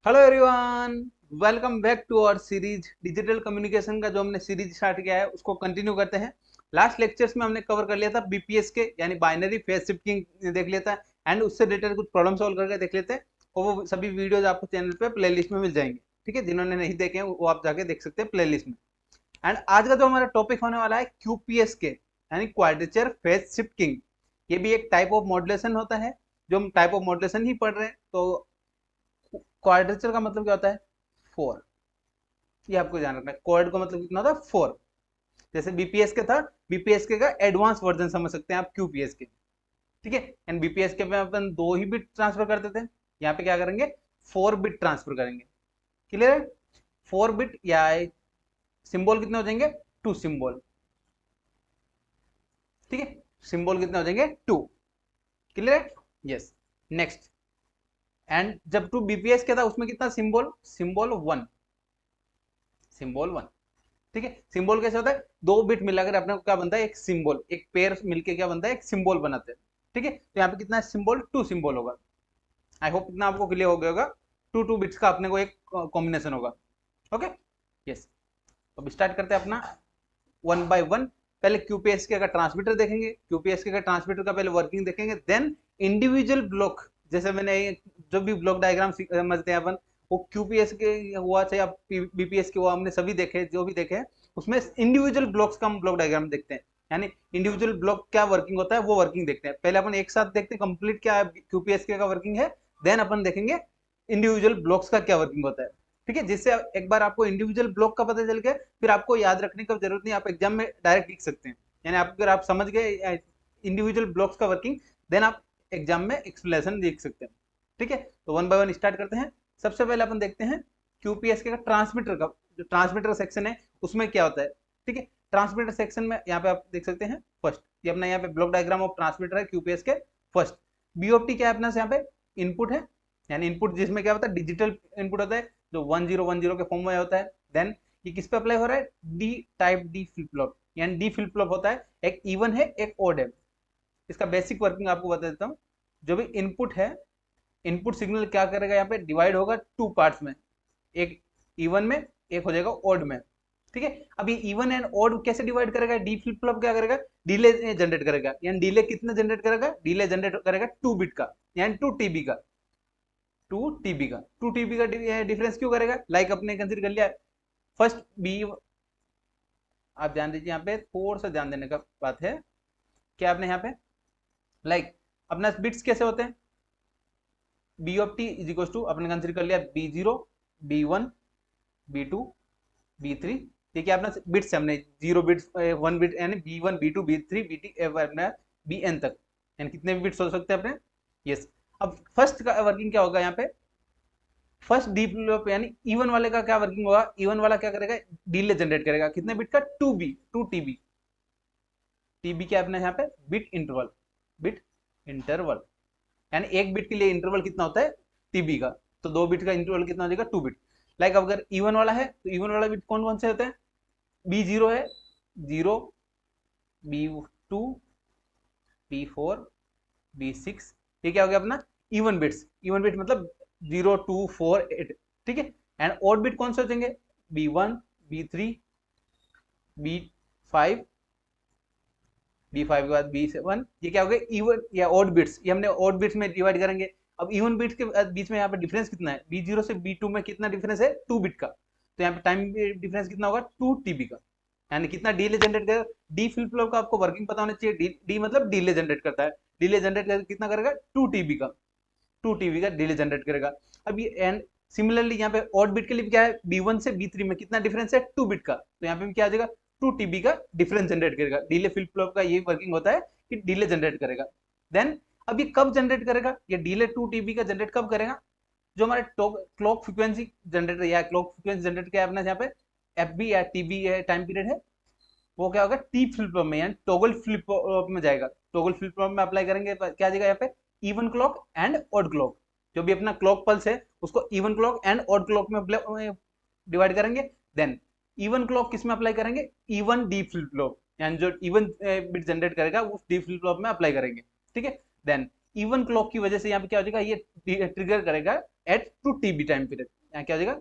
Hello everyone, welcome back to our series digital communication का जो हमने सीरीज स्टार्ट किया है उसको कंटिन्यू करते हैं। लास्ट लेक्चर्स में हमने कवर कर लिया था बीपीएस के यानी बाइनरी फेज शिफ्टिंग देख लिया था एंड उससे रिलेटेड कुछ प्रॉब्लम सॉल्व करके देख लेते हैं। और वो सभी वीडियोज आपको चैनल पे प्लेलिस्ट में मिल जाएंगे। ठीक है, जिन्होंने नहीं देखे हैं वो आप जाके देख सकते हैं प्लेलिस्ट में। एंड आज का जो हमारा टॉपिक होने वाला है क्यूपीएस के यानी क्वाड्रेचर फेज शिफ्टिंग। ये भी एक टाइप ऑफ मॉड्यूलेशन होता है, जो हम टाइप ऑफ मॉड्यूलेशन ही पढ़ रहे हैं। तो क्वाड्रेचर का मतलब क्या होता है? फोर। ये आपको ध्यान रखना है, क्वाड का मतलब कितना होता है? फोर। जैसे बीपीएस के था, बीपीएस के का एडवांस वर्जन समझ सकते हैं आप क्यूपीएस के। ठीक है, एंड बीपीएस के में अपन 2 ही बिट ट्रांसफर करते थे, यहाँ पे क्या करेंगे? 4 बिट ट्रांसफर करेंगे। क्लियर है? 4 बिट या सिंबल कितने हो जाएंगे? 2 सिंबल। ठीक है, सिंबल कितने हो जाएंगे? 2। क्लियर है? यस। नेक्स्ट, एंड जब 2 बीपीएस के था उसमें कितना सिंबल? सिंबल 1। सिंबल 1। ठीक है, सिंबल कैसे होता है? 2 बिट मिलाकर अपने को क्या बनता है? एक सिंबल, एक पेयर मिलके क्या बनता है? एक सिंबल बनाते हैं। ठीक है, तो यहाँ पे कितना सिंबल? 2 सिंबल होगा। आई होप इतना आपको क्लियर हो गया होगा। 2 2 बिट्स का अपने को एक कॉम्बिनेशन होगा। Okay, yes. तो अब स्टार्ट करते हैं अपना वन बाय वन। पहले क्यूपीएसके का ट्रांसमीटर देखेंगे, क्यूपीएसके का ट्रांसमीटर का पहले वर्किंग देखेंगे, देन इंडिविजुअल ब्लॉक। जैसे मैंने जो भी ब्लॉक डायग्राम समझते हैं अपन, वो क्यूपीएस के हुआ चाहे आप बीपीएस के हुआ, हमने सभी देखे, जो भी देखे हैं उसमें इंडिविजुअल ब्लॉक्स का हम ब्लॉक डायग्राम देखते हैं। यानी इंडिविजुअल ब्लॉक क्या वर्किंग होता है वो वर्किंग देखते हैं। पहले अपन एक साथ देखते हैं कंप्लीट क्या क्यूपीएसके का वर्किंग है, देन अपन देखेंगे इंडिविजुअल ब्लॉक्स का क्या वर्किंग होता है। ठीक है, जिससे एक बार आपको इंडिविजुअल ब्लॉक का पता चल गया, फिर आपको याद रखने की जरूरत नहीं, आप एग्जाम में डायरेक्ट लिख सकते हैं। यानी अगर आप समझ गए इंडिविजुअल ब्लॉक्स का वर्किंग, देन आप एग्जाम में एक्सप्लेनेशन लिख सकते हैं। ठीक है, तो वन बाय वन स्टार्ट करते हैं। सबसे पहले अपन देखते हैं क्यूपीएसके का ट्रांसमीटर का, जो ट्रांसमीटर सेक्शन है उसमें क्या होता है। ठीक है, ट्रांसमीटर सेक्शन में यहाँ पे आप देख सकते हैं फर्स्ट, ये अपना यहाँ पे ब्लॉक डायग्राम ऑफ ट्रांसमीटर है क्यूपीएस के। फर्स्ट बीओटी क्या है अपना यहाँ पे? इनपुट है, यानी इनपुट जिसमें क्या होता है? डिजिटल इनपुट होता है जो 1010 के फॉर्म में होता है। देन ये किस पे अप्लाई हो रहा है? D type D flip flop, यानी डी फ्लिप फ्लॉप होता है, एक इवन है एक ओड है। इसका बेसिक वर्किंग आपको बता देता हूँ। जो भी इनपुट है, इनपुट सिग्नल क्या करेगा? यहाँ पे डिवाइड होगा 2 पार्ट्स में, एक इवन में, एक हो जाएगा ओड में। ठीक है, अब ये इवन एंड ओड कैसे डिवाइड करेगा? डी फ्लिप फ्लॉप क्या करेगा? डिले जनरेट करेगा। यानी डिले कितना जनरेट करेगा? डिले जनरेट करेगा 2 बिट का, यानी 2 TB का। 2 TB का डिफरेंस क्यों करेगा? लाइक अपने कंसिडर कर लिया फर्स्ट बी। आप ध्यान दीजिए, यहाँ पे थोड़ा सा ध्यान देने का बात है। क्या आपने यहाँ पे लाइक अपना बिट्स कैसे होते हैं? B of T is equal to, अपने कंसिडर कर लिया B0, B1, B2, B3। ठीक है, अपना बिट्स हमने 0 बिट्स 1 बिट, यानी B1 B2 B3 BT अपना BN तक, यानी कितने भी बिट्स हो सकते हैं अपने। यस। अब फर्स्ट का वर्किंग क्या होगा? यहाँ पे फर्स्ट डी फ्लिप यानी इवन वाले का क्या वर्किंग होगा? इवन वाला क्या करेगा? डिले जनरेट करेगा कितने बिट का? 2 TB। टीबी क्या अपने यहाँ पे? Bit interval. बिट इंटरवल, यानी एक बिट के लिए इंटरवल कितना होता है? TB का। तो 2 बिट का इंटरवल कितना हो जाएगा? 2 बिट। लाइक अगर इवन वाला है तो इवन वाला बिट कौन कौन से होते हैं? B0 है, 0, B2, B4, B6। ये क्या हो गया अपना? Even bits. इवन बिट मतलब 0 2 4 8। ठीक है, एंड ऑड बिट कौन से हो जाएंगे? B1, B3, B5, B5 के बाद B7। ये क्या हो गया? इवन या ऑड बिट्स, ये हमने ऑड बिट्स में डिवाइड करेंगे। अब इवन बिट्स के बीच में यहाँ पे डिफरेंस कितना है? B0 से B2 में कितना डिफरेंस है? 2 बिट का। तो यहाँ पे टाइम डिफरेंस कितना होगा? 2 TB का। यानी कितना डिले जनरेट करेगा? डी फ्लिप फ्लॉप का आपको वर्किंग पता होना चाहिए। डी मतलब डिले जनरेट करता है। डिले जनरेट कर कितना करेगा? 2 TB का। 2 TB का डिले जनरेट करेगा। अब ये एंड सिमिलरली यहाँ पे ऑड बिट के लिए क्या है? B1 से B3 में कितना डिफरेंस है? 2 बिट का। तो यहाँ पे क्या आ जाएगा? 2 TB का डिफरेंस जनरेट करेगा। डिले फ्लिप फ्लॉप का ये वर्किंग होता है कि डिले जनरेट करेगा। देन अब ये कब जनरेट करेगा? ये डिले 2 TB का जनरेट कब करेगा? जो हमारे क्लॉक फ्रीक्वेंसी जनरेटर या क्लॉक फ्रीक्वेंसी जनरेटर क्या है अपना यहाँ पे? FB या TB टाइम पीरियड है, वो क्या होगा? टी फ्लिप फ्लॉप में, यानी टॉगल फ्लिप फ्लॉप में जाएगा। टॉगल फ्लिप फ्लॉप में अप्लाई करेंगे क्या आ जाएगा यहाँ पे? Even clock and odd clock. जो भी अपना क्लॉक पल्स है उसको even clock and odd clock में डिवाइड करेंगे। देन इवन क्लॉक किस में अप्लाई करेंगे? इवन डी फ्लिप फ्लॉप, यानी जो इवन बिट जनरेट करेगा उस डी फ्लिप फ्लॉप में अप्लाई करेंगे। ठीक है, देन इवन क्लॉक की वजह से यहाँ पे क्या हो जाएगा? ये ट्रिगर करेगा एट 2 TB टाइम पीरियड। यहाँ क्या हो जाएगा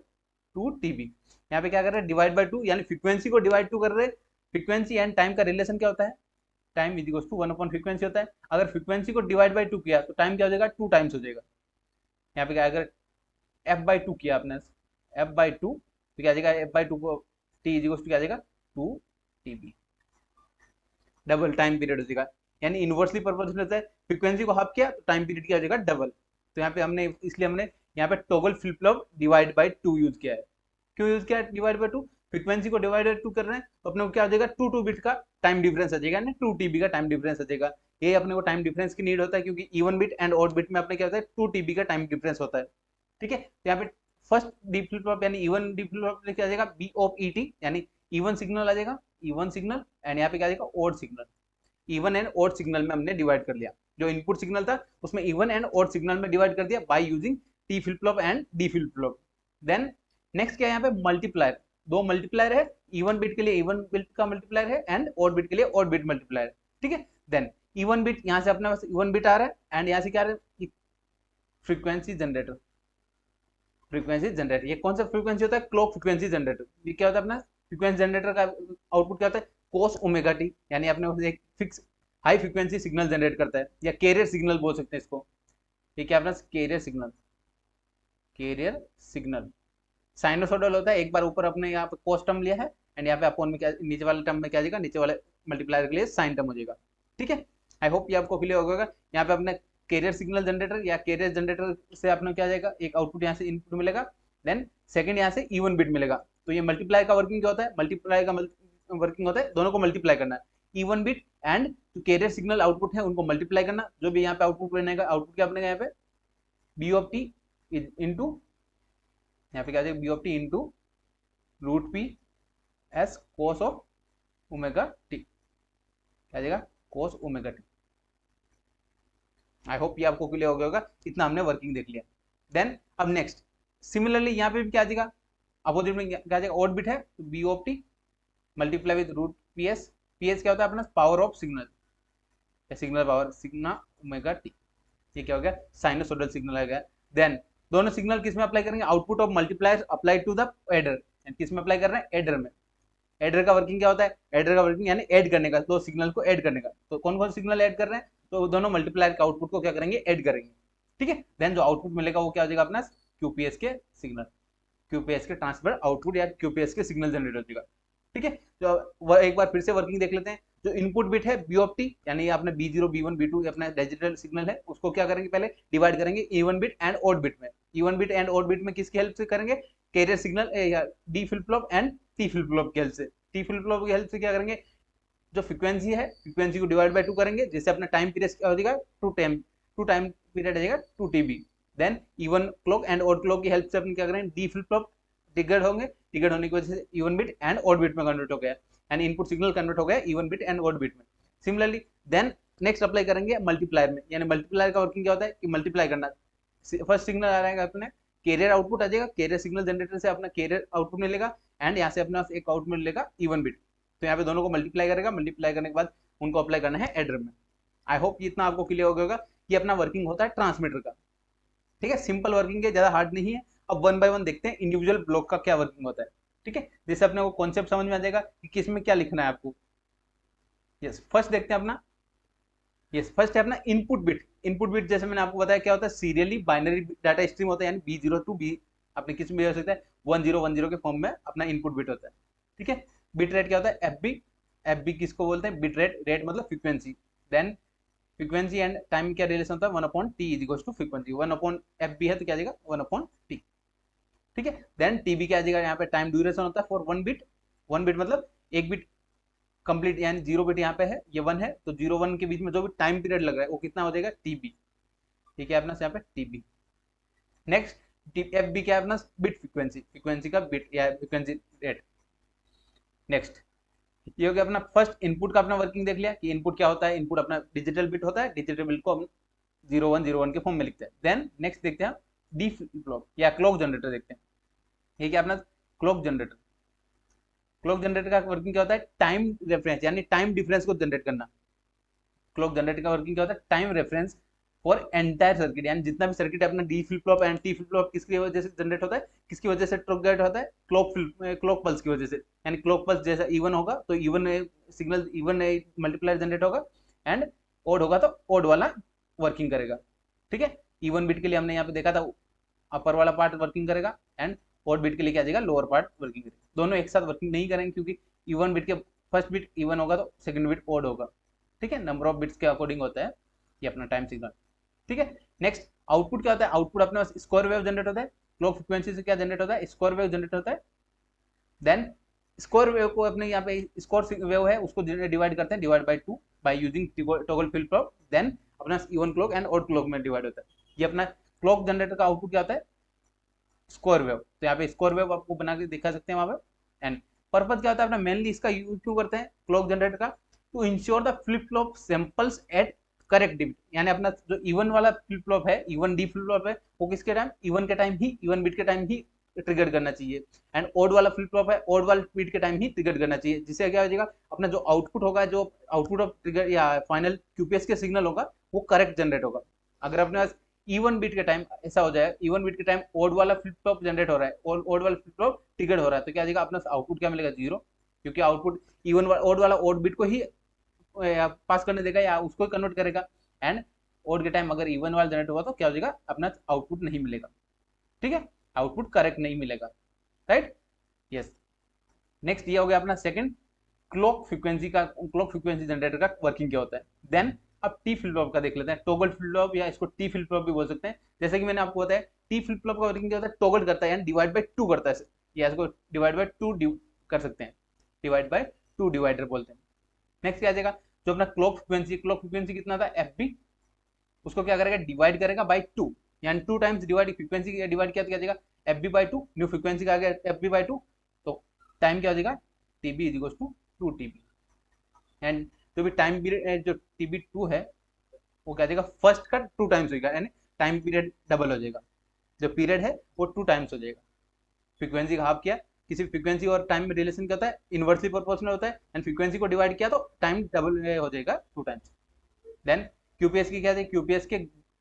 2 TB। यहाँ पे क्या कर रहे हैं डिवाइड बाय 2, यानी फ्रीक्वेंसी को डिवाइड 2 कर रहे हैं। फ्रीक्वेंसी एंड टाइम का रिलेशन क्या होता है, टाइम इज इक्वल टू 1/फ्रीक्वेंसी होता है। अगर फ्रीक्वेंसी को डिवाइड बाय 2 किया तो टाइम क्या हो जाएगा 2 टाइम्स हो जाएगा। यहाँ पे क्या अगर f/2 किया आपने f/2 तो क्या आ जाएगा f/2 को t इज इक्वल टू क्या आ जाएगा 2 TB, डबल टाइम पीरियड हो जाएगा। यानी इनवर्सली प्रोपोर्शनल होता है, फ्रीक्वेंसी को हाफ किया तो टाइम पीरियड क्या हो जाएगा डबल। तो यहाँ पे हमने इसलिए हमने यहाँ पे toggle flip flop divide by 2 use किया है। क्यों यूज किया है डिवाइड बाय 2, फ्रीक्वेंसी को डिवाइड बाय 2 कर रहे हैं तो अपने को क्या हो जाएगा 2 बिट का टाइम डिफरेंस आ जाएगा, यानी 2 TB का टाइम डिफरेंस आ जाएगा। ये अपने को टाइम डिफरेंस की नीड होता है क्योंकि even bit and odd bit में अपने क्या होता है 2 TB का टाइम डिफरेंस होता है। ठीक है, तो यहाँ पे फर्स्ट डी फ्लिप फ्लॉप यानी इवन डी फ्लिप फ्लॉप क्या आ जाएगा B ऑफ ET, यानी इवन सिग्नल आ जाएगा, इवन सिग्नल, एंड यहाँ पे क्या आ जाएगा odd signal. Even and odd signal में हमने डिवाइड कर लिया, जो इनपुट सिग्नल था उसमें इवन एंड ऑड सिग्नल में डिवाइड कर दिया by using T flip flop and D flip flop. Then next क्या है यहाँ पे मल्टीप्लायर, दो मल्टीप्लायर है, इवन बिट के लिए इवन बिट का मल्टीप्लायर है एंड ऑड बिट के लिए ऑड बिट मल्टीप्लायर। ठीक है, देन इवन बिट यहाँ से अपने पास इवन बिट आ रहा है एंड यहाँ से क्या आ रहा है फ्रीक्वेंसी जनरेटर। फ्रीक्वेंसी जनरेटर ये कौन सा फ्रीक्वेंसी होता है, क्लॉक फ्रीक्वेंसी जनरेटर। ये क्या होता है अपना फ्रीक्वेंसी जनरेटर का आउटपुट क्या होता है cos ओमेगा t, यानी अपने एक fix high frequency signal generate करता है, या कैरियर सिग्नल बोल सकते हैं इसको। ये क्या अपना carrier signal, carrier signal sinusoidal होता है। एक बार ऊपर अपने यहाँ पे cos टर्म लिया है एंड यहाँ पे अपन में क्या नीचे वाले टर्म में क्या जाएगा, नीचे वाले मल्टीप्लायर के लिए साइन टर्म हो जाएगा। ठीक है, आई होप ये आपको क्लियर होगा। यहाँ पे अपने कैरियर सिग्नल जनरेटर या कैरियर जनरेटर से अपने क्या जाएगा एक आउटपुट यहाँ से इनपुट मिलेगा, देन सेकंड यहाँ से इवन बिट मिलेगा। तो ये मल्टीप्लाई का वर्किंग क्या होता है, मल्टीप्लाई का वर्किंग होता है दोनों को मल्टीप्लाई करना है, इवन बिट एंड जो कैरियर सिग्नल आउटपुट है उनको मल्टीप्लाई करना। जो भी यहाँ पे आउटपुट बनेगा, आउटपुट क्या बनेगा यहाँ पे B ऑफ t इंटू यहाँ पे क्या जाएगा B of t into √P s cos of omega t, क्या जाएगा cos omega t। I hope ये आपको क्लियर हो गया होगा, इतना हमने वर्किंग देख लिया। देन अब नेक्स्ट सिमिलरली यहाँ पे भी क्या जाएगा अपोजिट में क्या जाएगा ऑड बिट है तो B of t multiply with √PS, PS क्या होता है अपना power of signal, signal power sigma omega t। ये क्या हो गया साइनोसॉइडल सिग्नल आ गया। देन दोनों सिग्नल किस में अप्लाई करेंगे, output of multiplier apply to the adder, किस में अप्लाई कर रहे हैं एडर में। एडर का वर्किंग क्या होता है, एडर का वर्किंग यानी ऐड करने का, दो सिग्नल को ऐड करने का। तो कौन कौन सिग्नल ऐड कर रहे हैं, तो दोनों मल्टीप्लायर का आउटपुट को क्या करेंगे ऐड करेंगे। ठीक है, देन जो आउटपुट मिलेगा वो क्या हो जाएगा अपना QPS के सिग्नल, QPS के ट्रांसफर आउटपुट या QPS के सिग्नल जनरेट हो जाएगा। ठीक है, तो एक बार फिर से वर्किंग देख लेते हैं। जो इनपुट बिट है B ऑफ t यानी आपने B0 B1 B2 अपना डिजिटल सिग्नल है उसको क्या करेंगे पहले डिवाइड करेंगे even bit and odd bit में। Even bit and odd bit में किसकी हेल्प से करेंगे, कैरियर सिग्नल या D flip flop and T flip flop की हेल्प से। T फ्लिप फ्लॉप की हेल्प से क्या करेंगे, जो फ्रीक्वेंसी है फ्रीक्वेंसी को डिवाइड बाय 2 करेंगे, जिससे अपना टाइम पीरियड क्या हो जाएगा 2 टाइम पीरियड आ जाएगा 2 TB। Then even clock and odd clock की हेल्प से अपन क्या करेंगे D फ्लिप फ्लॉप ट्रिगर होंगे, ट्रिगर होने की वजह से even bit and odd bit में कन्वर्ट हो गया, यानी इनपुट सिग्नल कन्वर्ट हो गया even bit and odd bit में। सिमिलरली देन नेक्स्ट अप्लाई करेंगे मल्टीप्लायर में, यानी मल्टीप्लायर का वर्किंग क्या होता है कि मल्टीप्लाई करना। फर्स्ट सिग्नल आ रहेगा अपने कैरियर आउटपुट आ जाएगा, कैरियर सिग्नल जनरेटर से अपना कैरियर आउटपुट मिलेगा एंड यहाँ से अपना एक आउटपुट मिलेगा इवन बिट। तो यहाँ पे दोनों को मल्टीप्लाई करेगा, मल्टीप्लाई करने के बाद उनको अप्लाई करना है एडर में। आई होप इतना आपको क्लियर हो गया। ये अपना वर्किंग होता है ट्रांसमीटर का। ठीक है, सिंपल वर्किंग है, ज्यादा हार्ड नहीं है। अब 1 बाय 1 देखते हैं इंडिविजुअल ब्लॉक का क्या वर्किंग होता है। ठीक है, जैसे अपने को कॉन्सेप्ट समझ में आ जाएगा कि किस में क्या लिखना है आपको। यस, फर्स्ट देखते हैं अपना, यस फर्स्ट है अपना इनपुट बिट। इनपुट बिट जैसे मैंने आपको बताया क्या होता है, सीरियली बाइनरी डाटा स्ट्रीम होता है, यानी B0 to B अपने किस में हो सकता है 1010 के फॉर्म में अपना इनपुट बिट होता है। ठीक है, बिट रेट क्या होता है FB, FB किसको बोलते हैं बिट रेट, रेट मतलब frequency. Then frequency and time क्या रिलेशन होता है 1/t is equal to frequency, 1/FB है तो क्या आ जाएगा 1/t। ठीक है, देन TB क्या आ जाएगा, यहाँ पे टाइम ड्यूरेशन होता है फॉर 1 बिट, 1 बिट मतलब एक बिट कंप्लीट, यानी 0 बिट यहाँ पे है ये 1 है तो 0 1 के बीच में जो भी टाइम पीरियड लग रहा है वो कितना हो जाएगा TB। ठीक है, अपना यहाँ पे TB। नेक्स्ट FB क्या है अपना बिट फ्रीक्वेंसी, फ्रीक्वेंसी का बिट या फ्रीक्वेंसी रेट। नेक्स्ट ये हो गया अपना फर्स्ट इनपुट का अपना वर्किंग देख लिया कि इनपुट क्या होता है, इनपुट अपना डिजिटल बिट होता है, डिजिटल बिट को हम 0101 के फॉर्म में लिखते हैं। देन नेक्स्ट देखते हैं D फ्लिप फ्लॉप या क्लॉक जनरेटर देखते हैं। ये क्या अपना क्लॉक जनरेटर, क्लॉक जनरेटर का वर्किंग क्या होता है टाइम रेफरेंस, यानी टाइम डिफरेंस को जनरेट करना। क्लॉक जनरेटर का वर्किंग क्या होता है time reference for entire circuit, यानी जितना भी सर्किट है अपना D flip flop and T flip flop किसकी वजह से जनरेट होता है, किसकी वजह से ट्रिगर होता है, क्लॉक पल्स की वजह से। यानी क्लॉक पल्स जैसा इवन होगा तो even signal even multiplier generate होगा, एंड ओड होगा तो ओड वाला वर्किंग करेगा। ठीक है, इवन बिट के लिए हमने यहाँ पे देखा था अपर वाला पार्ट वर्किंग करेगा, एंड ओड बिट के लिए क्या आ जाएगा, लोअर पार्ट वर्किंग करेगा। दोनों एक साथ वर्किंग नहीं करेंगे, क्योंकि इवन बिट के फर्स्ट बिट इवन होगा तो सेकंड बिट ओड होगा। ठीक है, नंबर ऑफ बिट्स के अकॉर्डिंग होता है ये अपना टाइम सिग्नल। ठीक है, नेक्स्ट आउटपुट क्या होता है, आउटपुट अपने पास स्क्वायर वेव जनरेट होता है, क्लॉक फ्रीक्वेंसी से क्या जनरेट होता है, स्क्वायर वेव जनरेट होता है। देन स्क्वायर वेव को अपने यहाँ पे स्क्वायर वेव है उसको डिवाइड करते हैं, divide by 2 by using toggle flip flop, then अपना even clock and odd clock में डिवाइड होता है। ये अपना क्लॉक जनरेटर का आउटपुट क्या होता है, स्क्वायर वेव। तो यहाँ पे स्क्वायर वेव आपको बना के दिखा सकते हैं वहां पे। एंड पर्पज क्या होता है अपना, मेनली इसका यूज क्यों करते हैं क्लॉक जनरेटर का, to ensure the flip flop samples at correct digit. यानी अपना जो इवन वाला फ्लिप फ्लॉप है, इवन डी फ्लिप फ्लॉप है, वो किसके टाइम, इवन के टाइम ही, इवन बिट के टाइम ही ट्रिगर करना चाहिए। एंड ओड वाला फ्लिप फ्लॉप है, ओड वाला बिट के टाइम ही ट्रिगर करना चाहिए, जिससे क्या हो जाएगा अपना जो आउटपुट होगा, जो आउटपुट ऑफ ट्रिगर या फाइनल क्यूपीएस के सिग्नल होगा वो करेक्ट जनरेट होगा। अगर अपने पास इवन बिट के टाइम ऐसा हो जाए, इवन बिट के टाइम ओड वाला फ्लिप फ्लॉप जनरेट हो रहा है, ओड वाला फ्लिप फ्लॉप ट्रिगर हो रहा है, तो क्या आ जाएगा अपना आउटपुट क्या मिलेगा, 0, क्योंकि आउटपुट इवन ओड वाला ओड बिट को ही पास करने देगा या उसको कन्वर्ट करेगा। एंड ओड के टाइम अगर इवन वाला जनरेट होगा तो क्या हो जाएगा, अपना आउटपुट नहीं मिलेगा। ठीक है, आउटपुट करेक्ट नहीं मिलेगा, राइट, यस। नेक्स्ट ये हो गया अपना सेकंड, क्लॉक फ्रीक्वेंसी जनरेटर का वर्किंग क्या होता है। देन अब टी फ्लिप फ्लॉप का देख लेते हैं, टॉगल फ्लिप फ्लॉप या इसको टी फ्लिप फ्लॉप भी बोल सकते हैं। जैसे कि मैंने आपको बताया टी फ्लिप फ्लॉप का वर्किंग क्या होता है, टॉगल करता है यानी डिवाइड बाय 2 करता है, या इसको डिवाइड बाय 2 कर सकते हैं, डिवाइड बाय 2 डिवाइडर बोलते हैं। नेक्स्ट क्या आ जाएगा, जो अपना क्लॉक फ्रीक्वेंसी कितना था, एफ बी, उसको क्या करेगा, डिवाइड करेगा बाय 2, यानी 2 टाइम्स डिवाइड फ्रीक्वेंसी डिवाइड किया तो क्या जाएगा, F B by 2, new frequency का आ गया एफ बी बाय 2, तो टाइम क्या हो जाएगा, T B is equals to 2 T B. And जो भी टाइम पीरियड जो टी बी 2 है वो क्या जाएगा, फर्स्ट का 2 टाइम्स होगा, यानी टाइम पीरियड डबल हो जाएगा, जो पीरियड है वो 2 टाइम्स हो जाएगा। फ्रीक्वेंसी का हाफ किया, किसी फ्रीक्वेंसी और टाइम में रिलेशन क्या होता है, इनवर्सली प्रोपोर्शनल होता है, एंड फ्रीक्वेंसी को डिवाइड किया तो टाइम डबल हो जाएगा 2 टाइम्स। देन क्यूपीएस की क्या है, क्यूपीएस के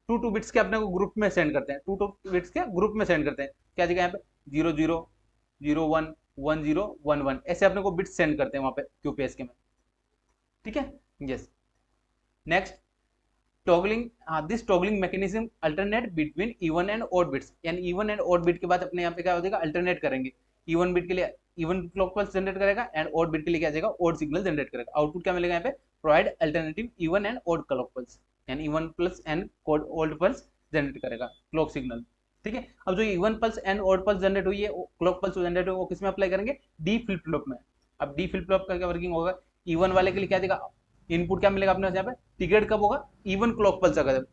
2 बिट्स के अपने को ग्रुप में सेंड करते हैं, 2 बिट्स के ग्रुप में सेंड करते हैं, क्या जगह यहाँ पे 0 0 0 1 1 0 1 1 ऐसे अपने को बिट्स सेंड करते हैं वहां पे क्यूपीएस के में। ठीक है, yes. Next toggling, this toggling mechanism alternate between even and odd bits, यानी इवन एंड ऑड बिट के बाद अपने यहाँ पे क्या हो जाएगा, अल्टरनेट करेंगे, इवन बिट के लिए इवन क्लॉक पल्स जनरेट करेगा, एंड ऑड बिट के लिए क्या जाएगा, ऑड सिग्नल जनरेट करेगा। आउटपुट क्या मिलेगा यहाँ पे, provide alternative even and odd clock pulse, यानी even plus and odd pulse generate करेगा क्लॉक सिग्नल। ठीक है, अब जो even pulse and odd pulse generate हुई है, क्लॉक पल्स जनरेट हुई, वो किस में अप्लाई करेंगे, डी फ्लिप फ्लॉप में। अब डी फ्लिप फ्लॉप का क्या वर्किंग होगा, इवन वाले के लिए क्या देगा, इनपुट क्या मिलेगा अपने यहाँ पे, टिकट कब होगा, इवन क्लॉक पल्स अगर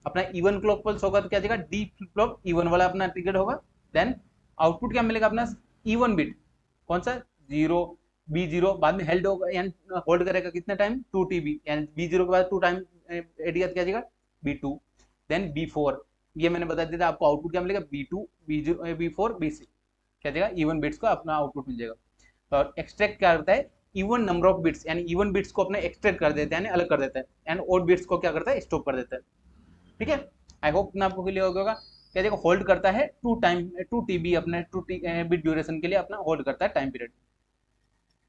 अपना इवन क्लॉक पल्स होगा तो क्या देगा, डी फ्लिप फ्लॉप इवन वाला अपना टिकट होगा। देन आउटपुट क्या मिलेगा अपना, इवन बिट कौन सा, 0 B0 बाद में हेल्ड होगा, यानी होल्ड करेगा कितने टाइम, 2 TB, यानी B0 के बाद 2 टाइम एडिया क्या जाएगा, B2, देन B4, ये मैंने बता दिया था आपको, आउटपुट क्या मिलेगा, B2 B0 B4 B6, क्या जाएगा, इवन बिट्स का अपना आउटपुट मिल जाएगा। और एक्सट्रैक्ट क्या करता है, इवन नंबर ऑफ बिट्स, यानी इवन बिट्स को अपने एक्सट्रैक्ट कर देता है, यानी अलग कर देता है, एंड ऑड बिट्स को क्या करता है, स्टॉप कर देता है। ठीक है, आई होप ना आपको क्लियर होगा। क्या देखो, होल्ड करता है 2 TB अपने 2 बिट ड्यूरेशन के लिए अपना होल्ड करता है टाइम पीरियड।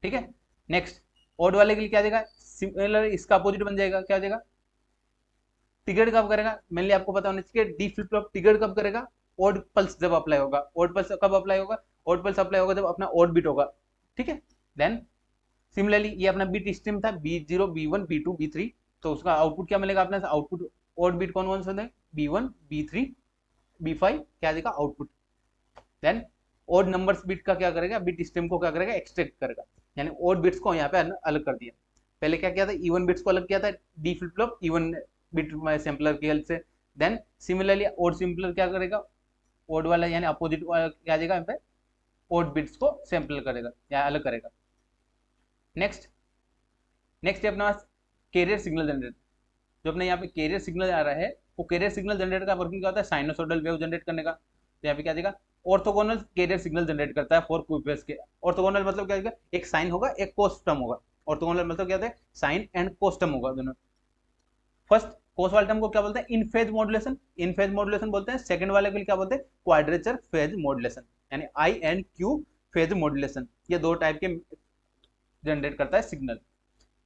ठीक है, नेक्स्ट ऑड वाले के लिए क्या देगा, सिमिलर इसका अपोजिट बन जाएगा, क्या देगा, टिकट कब करेगा, मेनली आपको पता होना चाहिए, डी फ्लिप फ्लॉप टिकट कब करेगा, ऑड पल्स जब अप्लाई होगा, ऑड पल्स कब अप्लाई होगा, ऑड पल्स अप्लाई होगा जब अपना ऑड बिट होगा। ठीक है, देन सिमिलरली ये अपना बिट स्ट्रीम था B0 B1 B2 B3, तो उसका आउटपुट क्या मिलेगा अपना, आउटपुट ऑड बिट कौन कौन से, B1 B3 B5 क्या देगा आउटपुट। देन ऑड नंबर्स बिट का क्या करेगा, बिट स्ट्रीम को क्या करेगा, एक्सट्रैक्ट करेगा, यानी ऑड बिट्स को यहाँ पे अलग कर दिया। पहले क्या किया था, इवन बिट्स को अलग किया था, D flip flop even bit sampler की हेल्प से। देन सिमिलरली ऑड सिंपलर क्या करेगा, ऑड वाला यानी अपोजिट वाला क्या देगा यहाँ पे, ऑड बिट्स को सैम्पल करेगा या अलग करेगा। नेक्स्ट अपने पास कैरियर सिग्नल जनरेटर, जो अपने यहाँ पे कैरियर सिग्नल आ रहा है, वो कैरियर सिग्नल जनरेटर का वर्किंग क्या होता है, साइनोसॉइडल वेव जनरेट करने का। तो यहाँ पे क्या देगा, ऑर्थोगोनल कैरियर सिग्नल जनरेट करता है फॉर क्यूपीएस के। ऑर्थोगोनल मतलब क्या देगा, एक साइन होगा एक कोस टर्म होगा, ऑर्थोगोनल मतलब क्या होता है, साइन एंड कोस टर्म होगा दोनों। फर्स्ट कोस वाले टर्म को क्या बोलते हैं? इन फेज मॉड्यूलेशन, इन फेज मॉड्यूलेशन बोलते हैं। सेकंड वाले को क्या बोलते हैं? क्वाड्रेचर फेज मॉड्यूलेशन, यानी आई एंड क्यू फेज मॉड्यूलेशन। ये दो टाइप के जनरेट करता है signal,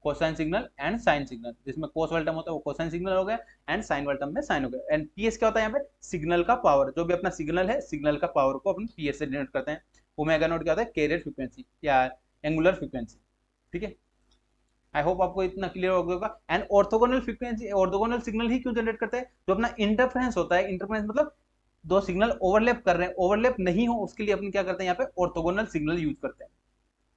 cosine signal and sine signal. जिसमें कोस वाला टर्म होता है वो कोसाइन सिग्नल हो गया एंड साइन वाला टर्म में साइन हो गया। एंड पीएस क्या होता है? यहाँ पे सिग्नल का पावर, जो भी अपना सिग्नल है, सिग्नल का पावर को अपन पीएस से डिनोट करते हैं। ओमेगा नॉट क्या होता है? कैरियर फ्रीक्वेंसी या एंगुलर फ्रीक्वेंसी। ठीक है, आई होप आपको इतना क्लियर हो गया होगा। And orthogonal frequency, orthogonal signal ही क्यों जनरेट करते हैं? जो अपना इंटरफेरेंस होता है, इंटरफेरेंस मतलब दो सिग्नल ओवरलैप कर रहे हैं, ओवरलैप नहीं हो उसके लिए अपन क्या करते हैं? यहाँ पे ऑर्थोगोनल सिग्नल यूज करते हैं।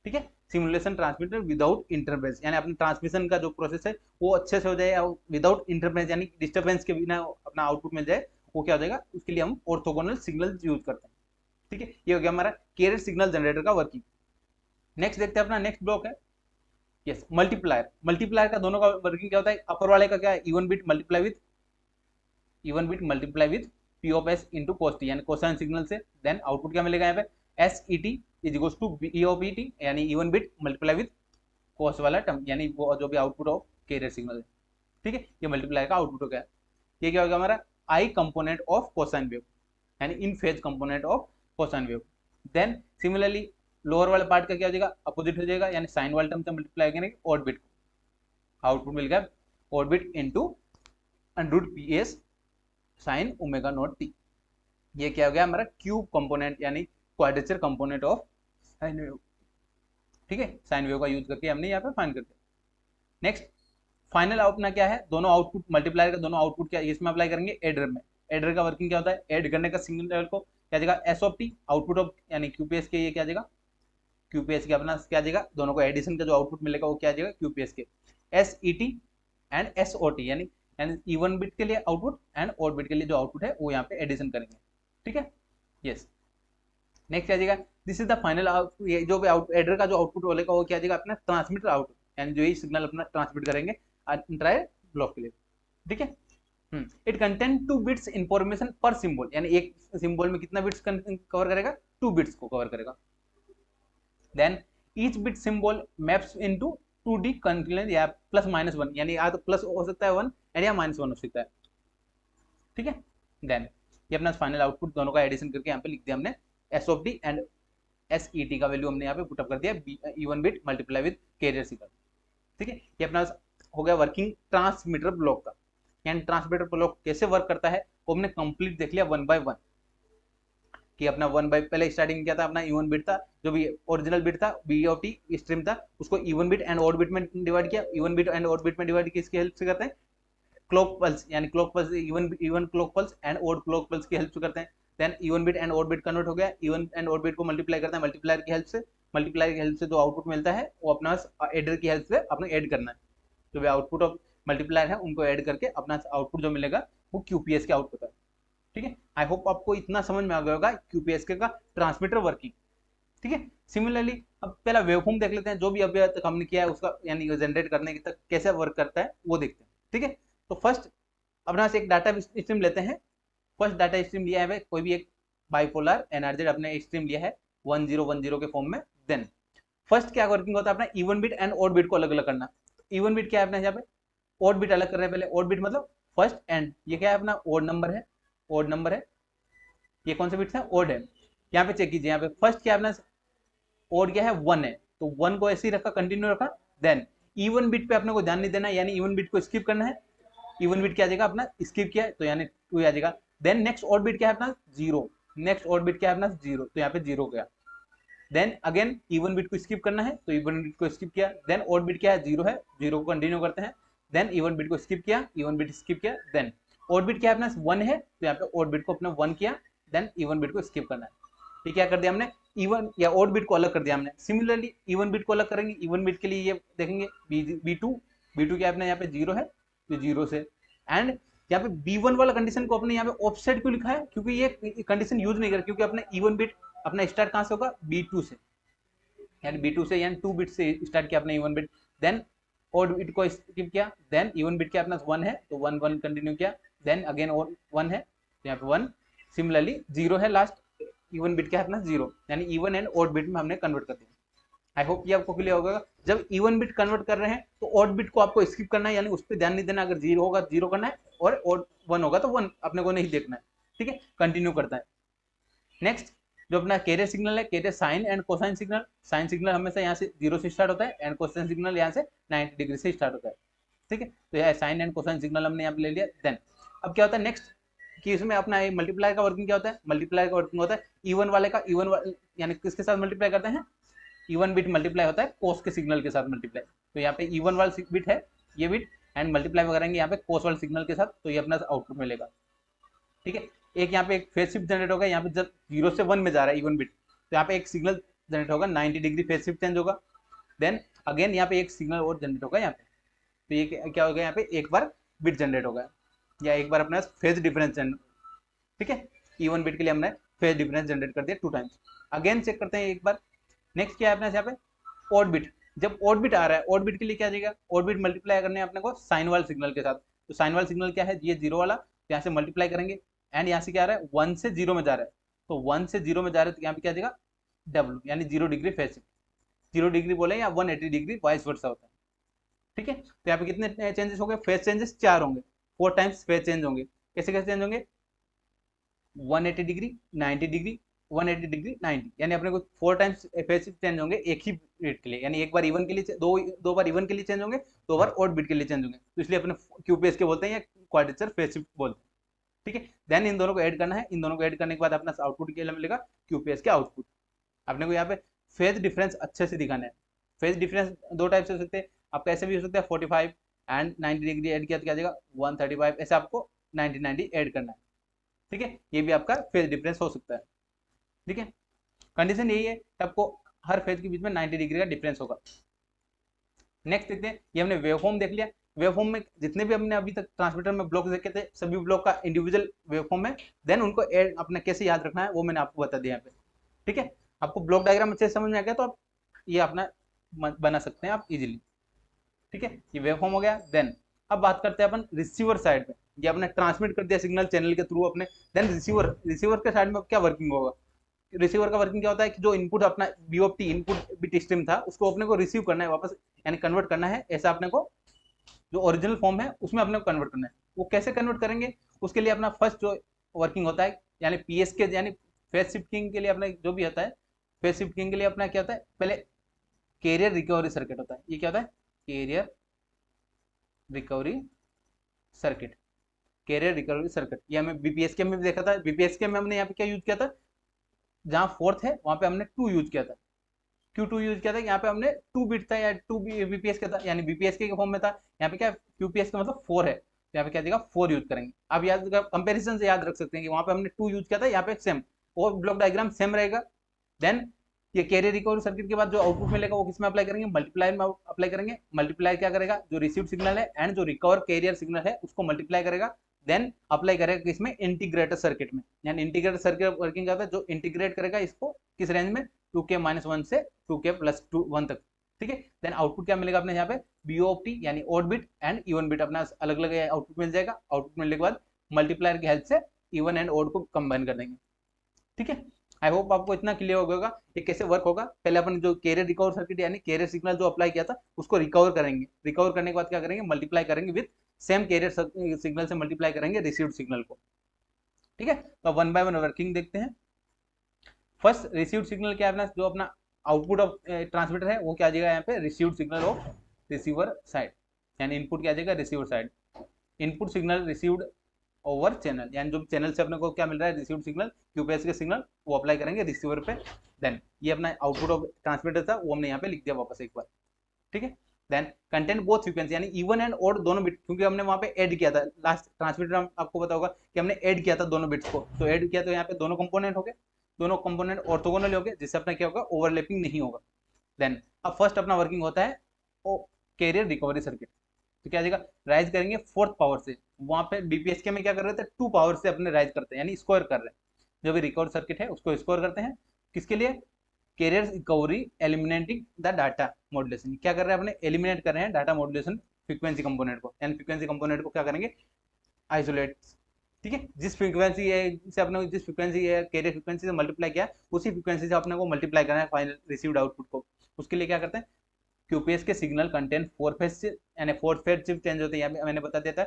ठीक है, सिमुलेशन ट्रांसमिटर विदाउट इंटरफेरेंस, यानी अपने ट्रांसमिशन का जो प्रोसेस है वो अच्छे से हो जाए, विदाउट इंटरफेरेंस यानी डिस्टर्बेंस के बिना अपना आउटपुट मिल जाए, वो क्या हो जाएगा? उसके लिए हम ऑर्थोगोनल सिग्नल यूज करते हैं। ठीक है, ये हो गया हमारा कैरियर सिग्नल जनरेटर का वर्किंग। नेक्स्ट देखते हैं, अपना नेक्स्ट ब्लॉक है यस मल्टीप्लायर। मल्टीप्लायर का दोनों का वर्किंग क्या होता है? अपर वाले का क्या है? Even bit multiply with P of S into cos T, यानी कोसाइन सिग्नल से। देन आउटपुट क्या मिलेगा यहाँ पे? S E T is equals to B of E T, यानी even bit multiply with cos वाला टर्म, यानी वो जो भी आउटपुट ऑफ कैरियर सिग्नल है। ठीक है, ये मल्टीप्लायर का आउटपुट हो गया। ये क्या होगा हमारा? I component of cosine wave, यानी in phase component of cosine wave. Then similarly lower वाले पार्ट का क्या हो जाएगा? अपोजिट हो जाएगा, यानी साइन वाले टर्म से मल्टीप्लाई करेंगे ऑड बिट को, आउटपुट मिल गया odd bit into under P S sine omega naught T. ये क्या हो गया हमारा? क्यूब कंपोनेंट यानी quadrature component of sine wave. ठीक है, साइन वेव का यूज करके हमने यहाँ पे फाइंड करते हैं। नेक्स्ट फाइनल अपना क्या है? दोनों आउटपुट मल्टीप्लायर का दोनों आउटपुट क्या इसमें अप्लाई करेंगे? एडर में। एडर का वर्किंग क्या होता है? ऐड करने का सिग्नल लेवल को क्या जाएगा? S of T, output of यानी क्यूपीएस के, ये क्या जाएगा? क्यूपीएस के अपना क्या जाएगा? दोनों को एडिशन का जो आउटपुट मिलेगा वो क्या जाएगा? QPSK S E T and S O T, यानी इवन बिट के लिए आउटपुट एंड ऑड बिट के लिए जो आउटपुट है वो यहाँ पे एडिशन करेंगे। ठीक है, यस। नेक्स्ट क्या जाएगा? दिस इज द फाइनल ये जो भी आउट एडर का जो आउटपुट बोलेगा वो क्या जाएगा? अपना ट्रांसमीटर आउटपुट, यानी जो ये सिग्नल अपना ट्रांसमिट करेंगे इंटायर ब्लॉक के लिए। ठीक है, इट कंटेन 2 बिट्स इंफॉर्मेशन पर सिंबल, यानी एक सिंबल में कितना बिट्स कवर करेगा? 2 बिट्स को कवर करेगा। Then each bit symbol maps into 2D continuous या प्लस माइनस 1, यानी या तो प्लस हो सकता है 1 या माइनस 1 हो सकता है। ठीक है, देन ये अपना फाइनल आउटपुट दोनों का एडिशन करके यहाँ पे लिख दिया हमने S of D and S E T का वैल्यू हमने यहाँ पे पुटअप कर दिया even bit multiply with carrier signal. ठीक है, ये अपना हो गया वर्किंग ट्रांसमीटर ब्लॉक का। यानी ट्रांसमीटर ब्लॉक कैसे वर्क करता है वो हमने कंप्लीट देख लिया 1 बाय 1 कि अपना 1 बाय पहले स्टार्टिंग क्या था? अपना इवन बिट था, जो भी ओरिजिनल बिट था बी ओ टी स्ट्रीम था, उसको even bit and odd bit में डिवाइड किया। Even bit and odd bit में डिवाइड किसकी हेल्प से करते हैं? क्लॉक पल्स, यानी clock pulse even clock pulse and odd clock pulse की हेल्प से करते हैं। Then even bit and odd bit convert हो गया, इवन एंड ऑड बिट को मल्टीप्लाई करते हैं मल्टीप्लायर की हेल्प से। मल्टीप्लायर की हेल्प से जो आउटपुट मिलता है वो अपना एडर की हेल्प से अपने ऐड करना है। जो भी आउटपुट ऑफ मल्टीप्लायर है उनको ऐड करके अपना आउटपुट जो मिलेगा वो क्यूपीएस के आउटपुट है। ठीक है, आई होप आपको इतना समझ में आ गया होगा क्यूपीएस के का ट्रांसमीटर वर्किंग। ठीक है, सिमिलरली अब पहला वेवफॉर्म देख लेते हैं, जो भी अभी तक हमने किया है उसका यानी जनरेट करने की तक कैसे वर्क करता है वो देखते हैं। ठीक है, तो फर्स्ट अपना से एक डाटा स्ट्रीम लेते हैं। फर्स्ट डाटा स्ट्रीम लिया है कोई भी एक बाइपोलर एनर्जी अपने स्ट्रीम लिया है 1010 के फॉर्म में। देन फर्स्ट क्या वर्किंग होता है? अपना even bit and odd bit को अलग अलग करना। इवन बिट क्या है अपने यहाँ पे? ऑड बिट अलग कर रहे हैं पहले। ऑड बिट मतलब फर्स्ट एंड, ये क्या है अपना? ऑड नंबर है, ऑड नंबर है। ये कौन से बिट्स है? ऑड है। यहाँ पे चेक कीजिए, यहाँ पे फर्स्ट क्या अपना ऑड क्या है? 1 है, तो 1 को ऐसे ही रखा, कंटिन्यू रखा। देन इवन बिट पे अपने को ध्यान नहीं देना, यानी इवन बिट को स्किप करना है। इवन बिट क्या आ जाएगा? अपना स्किप किया तो यानी 2 आ जाएगा। देन नेक्स्ट ऑड बिट क्या है अपना? 0। नेक्स्ट ऑड बिट क्या है अपना? 0, तो यहाँ पे 0 गया। देन अगेन इवन बिट को स्किप करना है तो इवन बिट को स्किप किया। देन ऑड बिट क्या है? 0 है, 0 को कंटिन्यू करते हैं। देन इवन बिट को स्किप किया, इवन बिट स्किप किया। देन ऑड बिट क्या है अपना? 1 है, तो यहाँ पे ऑड बिट को अपना 1 किया। देन इवन बिट को स्किप करना है। ये क्या कर दिया हमने? इवन या ऑड बिट को अलग कर दिया हमने। सिमिलरली इवन बिट को अलग करेंगे। इवन बिट के लिए ये देखेंगे B2 क्या अपने यहाँ पे 0 है, तो 0 से। एंड यहाँ पे B1 वाला कंडीशन को अपने यहाँ पे ऑफसेट क्यों लिखा है? क्योंकि ये कंडीशन यूज नहीं कर, क्योंकि अपने इवन बिट अपना स्टार्ट कहाँ से होगा? B2 से, यानी B2 से, यानी 2 बिट से स्टार्ट किया अपने even bit. Then odd bit को स्किप किया। देन इवन बिट क्या अपना 1 है, तो 1 कंटिन्यू किया। देन अगेन और 1 है, तो यहाँ पे 1। सिमिलरली 0 है लास्ट, इवन बिट क्या है अपना? 0, यानी इवन एंड ऑड बिट में हमने कन्वर्ट कर दिया। आई होप ये आपको क्लियर होगा। जब इवन बिट कन्वर्ट कर रहे हैं तो ऑड बिट को आपको स्किप करना है, यानी उस पर ध्यान नहीं देना। अगर जीरो होगा जीरो करना है, और ऑड वन होगा तो वन अपने को नहीं देखना है, ठीक है। कंटिन्यू करता है। नेक्स्ट जो अपना कैरियर सिग्नल है, carrier sine and cosine signal. Sine signal हमेशा यहाँ से 0 से स्टार्ट होता है, एंड कोसाइन सिग्नल यहाँ से 90 डिग्री से स्टार्ट होता है, ठीक है। तो यह साइन एंड कोसाइन सिग्नल हमने यहाँ पे ले लिया। देन अब क्या होता है नेक्स्ट, कि इसमें अपना मल्टीप्लायर का वर्किंग क्या होता है। मल्टीप्लायर का वर्किंग होता है इवन वाले का, यानी किसके साथ मल्टीप्लाई करते हैं, इवन बिट मल्टीप्लाई होता है कोस के सिग्नल के साथ मल्टीप्लाई। तो यहाँ पे इवन वाला बिट है ये बिट, एंड मल्टीप्लाई करेंगे यहाँ पे कोस वाले सिग्नल के साथ, तो ये अपना आउटपुट मिलेगा, ठीक है। एक यहाँ पे एक फेज शिफ्ट जनरेट होगा, यहाँ पे जब 0 से 1 में जा रहा है इवन बिट, तो यहाँ पे एक सिग्नल जनरेट होगा, 90 डिग्री फेज शिफ्ट चेंज होगा। देन अगेन यहाँ पे एक सिग्नल और जनरेट होगा यहाँ पे, तो ये क्या होगा, यहाँ पे एक बार बिट जनरेट होगा, या एक बार अपना फेज डिफरेंस, ठीक है। इवन बिट के लिए हमने फेज डिफरेंस जनरेट कर दिया 2 टाइम्स। अगेन चेक करते हैं एक बार। नेक्स्ट क्या है अपने यहाँ पे ऑड बिट। जब ऑड बिट आ रहा है, ऑड बिट के लिए क्या जाएगा, ऑड बिट मल्टीप्लाई करने अपने को साइन वाले सिग्नल के साथ। तो साइन वाला सिग्नल क्या है, ये 0 वाला, तो यहाँ से मल्टीप्लाई करेंगे, एंड यहाँ से क्या आ रहा है 1 से 0 में जा रहा है, तो 1 से 0 में जा रहा है, तो यहाँ पे क्या जाएगा डब्ल्यू, यानी 0 डिग्री फेज शिफ्ट। 0 डिग्री बोले या 180 डिग्री वाइस वर्सा होता है, ठीक है। तो यहाँ पे कितने चेंजेस होंगे, फेज चेंजेस 4 होंगे, 4 टाइम्स फेज चेंज होंगे। कैसे कैसे चेंज होंगे, 180 डिग्री, 90 डिग्री, 180 डिग्री, 90, यानी अपने को 4 टाइम्स फेज शिफ्ट चेंज होंगे एक ही बिट के लिए, यानी एक बार इवन के लिए, दो बार इवन के लिए चेंज होंगे, 2 बार ऑड बिट के लिए चेंज होंगे। तो इसलिए अपने क्यूपीएस के बोलते हैं या क्वाड्रेचर फेज शिफ्ट बोलते हैं, ठीक है। देन इन दोनों को ऐड करना है, इन दोनों को ऐड करने के बाद अपना आउटपुट के लिए मिलेगा क्यूपीएस के आउटपुट। अपने को यहाँ पे फेज डिफरेंस अच्छे से दिखाना है। फेज डिफरेंस 2 टाइप से हो सकते हैं, आपका ऐसे भी हो सकता है 45 एंड 90 डिग्री ऐड किया तो क्या आ जाएगा 135, ऐसे आपको 90 ऐड करना है, ठीक है। ये भी आपका फेज डिफरेंस हो सकता है, ठीक है। कंडीशन यही है, आपको हर फेज के बीच में 90 डिग्री का डिफरेंस होगा। नेक्स्ट देखते हैं, ये हमने वेवफॉर्म देख लिया। वेवफॉर्म में जितने भी हमने अभी तक ट्रांसमीटर में ब्लॉक देखे थे, सभी ब्लॉक का इंडिविजुअल वेवफॉर्म है। देन उनको ऐड अपना कैसे याद रखना है वो मैंने आपको बता दिया यहाँ पे, ठीक है। आपको ब्लॉक डायग्राम अच्छे से समझ में आ गया तो आप ये अपना बना सकते हैं आप इजीली, ठीक है। ये वेवफॉर्म हो गया। देन अब बात करते हैं अपन रिसीवर साइड में। ये आपने ट्रांसमिट कर दिया सिग्नल चैनल के थ्रू अपने। देन रिसीवर के साइड में क्या वर्किंग होगा, रिसीवर का वर्किंग क्या होता है कि जो इनपुट अपना बीओटी इनपुट बिट स्ट्रीम था उसको अपने को रिसीव करना है वापस, यानी कन्वर्ट करना है। ऐसा अपने को जो ओरिजिनल फॉर्म है उसमें अपने को कन्वर्ट करना है। वो कैसे कन्वर्ट करेंगे, उसके लिए अपना फर्स्ट जो वर्किंग होता है, यानी पीएसके यानी फेज शिफ्टिंग के लिए अपना जो भी होता है, फेज शिफ्टिंग के लिए अपना क्या होता है, पहले कैरियर रिकवरी सर्किट होता है। ये क्या होता है, carrier recovery circuit, carrier recovery circuit. ये हमें बीपीएसके में भी देखा था। बीपीएसके में हमने यहाँ पे क्या यूज किया था, जहां 4th है वहां पे हमने 2 यूज किया था। क्यों 2 यूज किया था, यहाँ पे हमने 2 बिट था या 2 बीपीएस का था, यानी बीपीएसके के फॉर्म में था। यहाँ पे क्या क्यूपीएस का मतलब 4 है, तो यहाँ पे क्या देगा 4 यूज करेंगे। अब याद कंपेरिजन से याद रख सकते हैं कि वहां पे हमने 2 यूज किया था, यहाँ पे सेम, और ब्लॉक डायग्राम सेम रहेगा। देन ये कैरियर रिकवरी सर्किट के बाद जो आउटपुट मिलेगा वो किसमें अप्लाई करेंगे, मल्टीप्लायर में अप्लाई करेंगे। मल्टीप्लायर क्या करेगा, जो रिसीव्ड सिग्नल है एंड जो रिकवर कैरियर सिग्नल है उसको मल्टीप्लाई करेगा। देन अप्लाई करेगा किसमें, इंटीग्रेटर सर्किट में। यानी इंटीग्रेटर सर्किट वर्किंग करता है जो इंटीग्रेट करेगा इसको किस रेंज में, 2k-1 से 2k+1 तक, ठीक है। देन आउटपुट क्या मिलेगा अपने यहाँ पे, बीओटी यानी odd bit and even bit अपना अलग अलग आउटपुट मिल जाएगा। आउटपुट मिलने के बाद मल्टीप्लायर की हेल्प से इवन एंड ऑड को कंबाइन कर देंगे, ठीक है। आई होप आपको इतना क्लियर हो गया ये कैसे वर्क होगा। पहले अपन जो कैरियर रिकवर सर्किट यानी कैरियर सिग्नल जो अप्लाई किया था उसको रिकवर करेंगे। रिकवर करने के बाद क्या करेंगे, मल्टीप्लाई करेंगे विद सेम कैरियर सिग्नल से मल्टीप्लाई करेंगे रिसीव्ड सिग्नल को, ठीक है। तो 1 बाय 1 वर्किंग देखते हैं। फर्स्ट रिसीव्ड सिग्नल क्या है, जो अपना आउटपुट ऑफ ट्रांसमीटर है वो क्या आ जाएगा यहाँ पे, received signal of receiver side, यानी इनपुट क्या आ जाएगा receiver side. Input signal received over channel, यानी जो चैनल से अपने को क्या मिल रहा है रिसीव्ड सिग्नल, क्यूपीएस के सिग्नल वो अप्लाई करेंगे रिसीवर पे। देन ये अपना आउटपुट ऑफ ट्रांसमीटर था वो हमने यहाँ पे लिख दिया वापस एक बार, ठीक है। देन कंटेंट बोथ फ्रीक्वेंसी यानी इवन एंड ऑड दोनों बिट, क्योंकि हमने वहाँ पे ऐड किया था लास्ट ट्रांसमीटर, आपको पता होगा कि हमने ऐड किया था दोनों बिट्स को। तो ऐड किया तो यहाँ पे दोनों कंपोनेंट हो गए, दोनों कंपोनेंट ऑर्थोगोनल हो गए, जिससे अपना क्या होगा ओवरलैपिंग नहीं होगा। देन अब फर्स्ट अपना वर्किंग होता है कैरियर रिकवरी सर्किट। तो क्या जाएगा, राइज करेंगे 4th पावर से। वहां पे बीपीएसके में क्या कर रहे थे, 2 पावर से अपने राइज करते हैं, यानी स्क्वायर कर रहे हैं। जो भी रिकवर सर्किट है उसको स्क्वायर करते हैं, किसके लिए, carrier recovery eliminating the data modulation. क्या कर रहे हैं अपने, एलिमिनेट कर रहे हैं डाटा मॉड्यूलेशन फ्रीक्वेंसी कंपोनेंट को, यानी फ्रीक्वेंसी कंपोनेंट को क्या करेंगे आइसोलेट, ठीक है। जिस फ्रीक्वेंसी से अपने जिस फ्रीक्वेंसी कैरियर फ्रीक्वेंसी से मल्टीप्लाई किया उसी फ्रीक्वेंसी से अपने को मल्टीप्लाई करना है फाइनल रिसीव्ड आउटपुट को। उसके लिए क्या करते हैं, QPS के सिग्नल कंटेंट 4 फेज यानी 4 फेज शिफ्ट चेंज होते हैं। यहाँ पे मैंने बता दिया था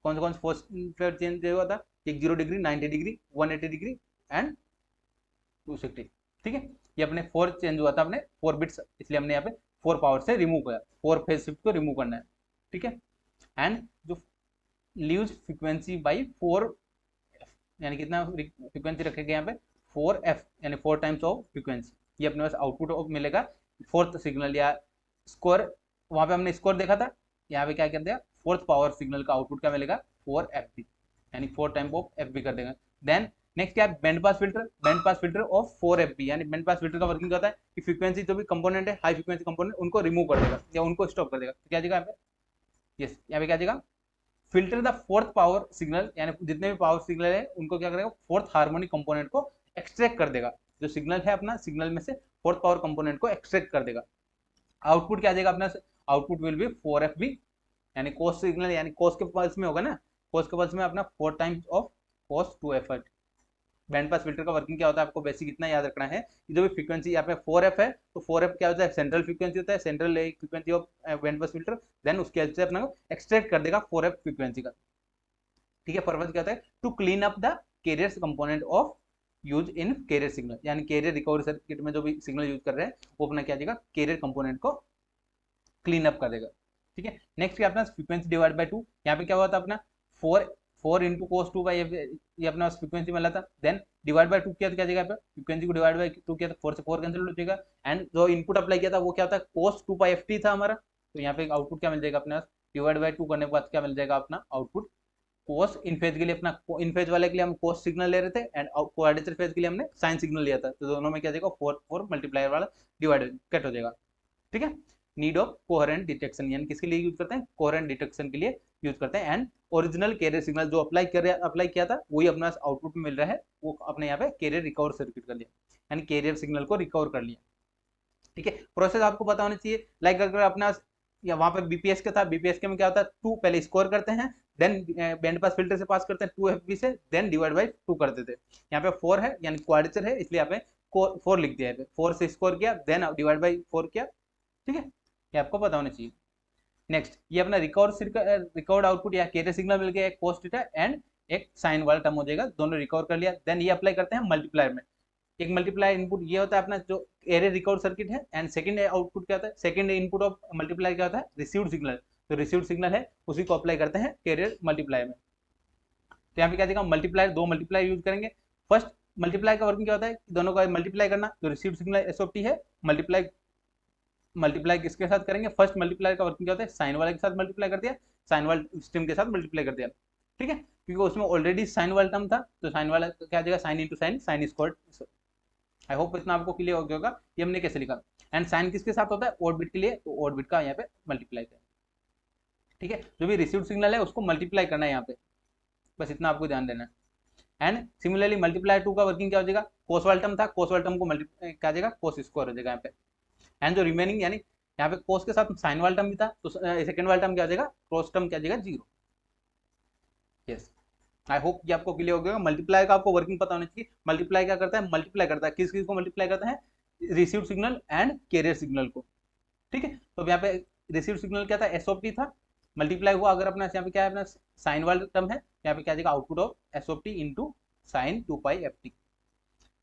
कौन से 4 फेज चेंज हुआ था, एक 0 डिग्री, 90 डिग्री, 180 डिग्री एंड 260। ठीक है, ये अपने 4 चेंज हुआ था अपने 4 बिट्स, इसलिए हमने यहाँ पे 4 पावर से रिमूव किया, 4 फेज शिफ्ट को रिमूव करना है। ठीक है, एंड जो लीव्स फ्रीक्वेंसी बाई 4 यानी कितना फ्रीक्वेंसी रखेगा यहाँ पे 4f यानी 4 टाइम्स ऑफ फ्रीक्वेंसी, ये अपने पास आउटपुट मिलेगा फोर्थ सिग्नल या स्कोर। वहां पे हमने स्कोर देखा था, यहाँ पे क्या कर दिया, फोर्थ पावर सिग्नल का आउटपुट क्या मिलेगा 4fb यानी 4 टाइम ऑफ fb कर देगा। देन नेक्स्ट क्या है, band pass filter, band pass filter of 4fb यानी बैंड पास फिल्टर का वर्किंग होता है कि फ्रीक्वेंसी जो भी कंपोनेंट है हाई फ्रीक्वेंसी कंपोनेंट उनको रिमूव कर देगा या उनको स्टॉप कर देगा। तो क्या जाएगा यहाँ पे, यस यहाँ पे क्या जाएगा, filter the fourth power signal यानी जितने भी पावर सिग्नल है उनको क्या करेगा, फोर्थ हार्मोनिक कंपोनेंट को एक्सट्रैक्ट कर देगा। जो सिग्नल है अपना, सिग्नल में से फोर्थ पावर कंपोनेंट को एक्सट्रैक्ट कर देगा। आउटपुट क्या आ जाएगा अपना, आउटपुट विल बी 4fb यानी कोस सिग्नल यानी कोस के पल्स में होगा ना, कोस के पल्स में अपना 4 times of cos 2f। Band pass filter का वर्किंग क्या होता है आपको बेसिक इतना याद रखना है कि जो भी फ्रीक्वेंसी यहाँ पे 4f है तो 4f क्या होता है, सेंट्रल फ्रीक्वेंसी होता है, central frequency of band pass filter. Then उसके हेल्प से अपना को एक्सट्रैक्ट कर देगा 4f फ्रीक्वेंसी का। ठीक है, पर्पज क्या होता है, to clean up the carrier component of use in carrier signal यानी कैरियर रिकवरी सर्किट में जो भी सिग्नल यूज कर रहे हैं वो अपना क्या देगा, कैरियर कंपोनेंट को क्लीन अप कर देगा। ठीक है, नेक्स्ट क्या अपना फ्रीक्वेंसी डिवाइड बाय 2, यहाँ पे क्या हुआ था अपना 4 इंटू कोस 2 बाई ये अपना फ्रीक्वेंसी मिला था। देन डिवाइड बाय 2 किया तो क्या जाएगा, फ्रीक्वेंसी को डिवाइड बाय 2 किया तो 4 से 4 कैंसिल हो जाएगा। एंड जो इनपुट अप्लाई किया था वो क्या था, कोस 2 बाई ft था हमारा, तो यहाँ पे आउटपुट क्या मिल जाएगा अपने डिवाइड बाय 2 करने के बाद क्या मिल जाएगा अपना आउटपुट कोस इन फेज के लिए, अपना इन फेज वाले के लिए हम कोस सिग्नल ले रहे थे एंड क्वाड्रेचर फेज के लिए हमने साइन सिग्नल लिया था, तो दोनों में क्या जाएगा 4 मल्टीप्लायर वाला डिवाइड कट हो जाएगा। ठीक है, नीड ऑफ कोहेरेंट डिटेक्शन यानी किसके लिए यूज करते हैं, कोहेरेंट डिटेक्शन के लिए यूज करते हैं। एंड ओरिजिनल कैरियर सिग्नल जो अप्लाई किया था वही अपना आउटपुट में मिल रहा है, वो अपने यहाँ पे कैरियर रिकवर सर्किट कर लिया यानी कैरियर सिग्नल को रिकवर कर लिया। ठीक है, प्रोसेस आपको पता होना चाहिए। लाइक अगर अपना या वहां पे बीपीएस का था, बीपीएस के में क्या होता है, 2 पहले स्कोर करते हैं, देन बैंड पास फिल्टर से पास करते हैं 2fb से, देन डिवाइड बाय 2 करते थे। यहाँ पे 4 है यानी क्वाड्रेचर है इसलिए यहाँ पे 4 लिख दिया है, 4 से स्कोर किया देन डिवाइड बाय 4 किया। ठीक है, ये आपको पता होना चाहिए। नेक्स्ट ये अपना रिकवर्ड आउटपुट या कैरियर सिग्नल मिल गया, एक कोस थीटा एंड एक साइन वाला टर्म हो जाएगा, दोनों रिकवर कर लिया। देन ये अप्लाई करते हैं मल्टीप्लायर में, एक मल्टीप्लायर इनपुट ये होता है अपना जो एरे रिकवर सर्किट है, एंड सेकंड आउटपुट क्या होता है, सेकंड इनपुट ऑफ मल्टीप्लायर क्या होता है, रिसीव्ड सिग्नल, तो रिसीव्ड सिग्नल है उसी को अप्लाई करते हैं कैरियर मल्टीप्लायर में। तो यहाँ पे क्या देगा, मल्टीप्लायर 2 मल्टीप्लायर यूज करेंगे। फर्स्ट मल्टीप्लायर का वर्किंग क्या होता है, दोनों का मल्टीप्लाई करना, तो रिसीव्ड सिग्नल SOT है, मल्टीप्लाई किसके साथ करेंगे, फर्स्ट मल्टीप्लायर का वर्किंग क्या होता है, साइन वाले के साथ मल्टीप्लाई कर दिया, साइन वाले स्ट्रीम के साथ मल्टीप्लाई कर दिया। ठीक है, क्योंकि उसमें ऑलरेडी साइन वाला टर्म था तो साइन वाला क्या जाएगा, sine into sine, sine square. आई होप इतना आपको क्लियर हो गया होगा ये हमने कैसे लिखा। एंड साइन किसके साथ होता है, ऑड बिट के लिए, तो ऑड बिट का यहाँ पे मल्टीप्लाई करें। ठीक है, जो भी रिसीव्ड सिग्नल है उसको मल्टीप्लाई करना है यहाँ पे, बस इतना आपको ध्यान देना है। एंड सिमिलरली मल्टीप्लाई 2 का वर्किंग क्या हो जाएगा, कोस वाला टर्म था, कोस वाला टर्म को क्या जाएगा, कोस स्क्वायर हो जाएगा यहाँ पे। एंड जो रिमेनिंग यानी यहाँ पे कोस के साथ साइन वाला टर्म भी था तो सेकंड वाला टर्म क्या हो जाएगा, क्रॉस टर्म क्या जाएगा 0। यस, आई होप ये आपको क्लियर हो गया। मल्टीप्लाई का आपको वर्किंग पता होना चाहिए। मल्टीप्लाई क्या करता है, मल्टीप्लाई करता है किस किस को मल्टीप्लाई करता है, received signal and carrier signal को। ठीक है, तो यहाँ पे रिसीव्ड सिग्नल क्या था, SOT था, मल्टीप्लाई हुआ अगर अपना यहाँ पे क्या है, अपना साइन वाला टर्म है, यहाँ पे क्या जाएगा output of SOT into sine 2 pi FT।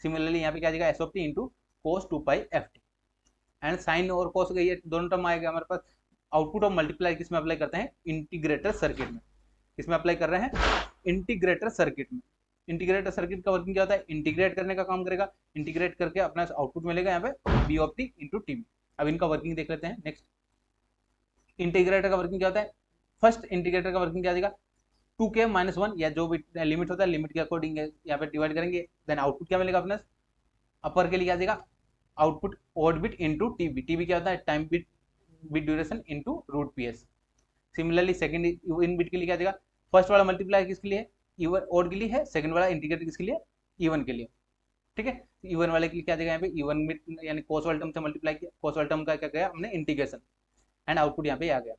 Similarly यहाँ पे क्या जाएगा SOT into cos 2 pi FT। And sine और कोस ये दोनों टर्म आएगा हमारे पास। आउटपुट ऑफ मल्टीप्लाई किसमें अप्लाई करते हैं, इंटीग्रेटर सर्किट में। किसमें अप्लाई कर रहे हैं, इंटीग्रेटर सर्किट में। इंटीग्रेटर सर्किट का वर्किंग क्या होता है, इंटीग्रेट करने का काम करेगा, इंटीग्रेट करके अपना आउटपुट मिलेगा यहाँ पे B of T into TB। अब इनका वर्किंग देख लेते हैं। नेक्स्ट इंटीग्रेटर का वर्किंग क्या होता है, फर्स्ट इंटीग्रेटर का वर्किंग क्या आ जाएगा, 2k-1 या जो भी लिमिट होता है लिमिट के अकॉर्डिंग यहाँ पे डिवाइड करेंगे। देन आउटपुट क्या मिलेगा अपना, अपर के लिए क्या जाएगा, output odd bit into TB। TB क्या होता है, time bit duration into √PS। Similarly second in bit के लिए क्या जाएगा, फर्स्ट वाला मल्टीप्लाई किसके लिए, इवन ऑड के लिए है, सेकंड वाला इंटीग्रेटर किसके लिए, इवन के लिए। ठीक है, इवन वाले के लिए क्या जाएगा यहाँ पे, इवन बिट यानी कोस वाले टर्म से मल्टीप्लाई किया, कोस वाले टर्म का क्या गया हमने इंटीग्रेशन, एंड आउटपुट यहाँ पे आ गया।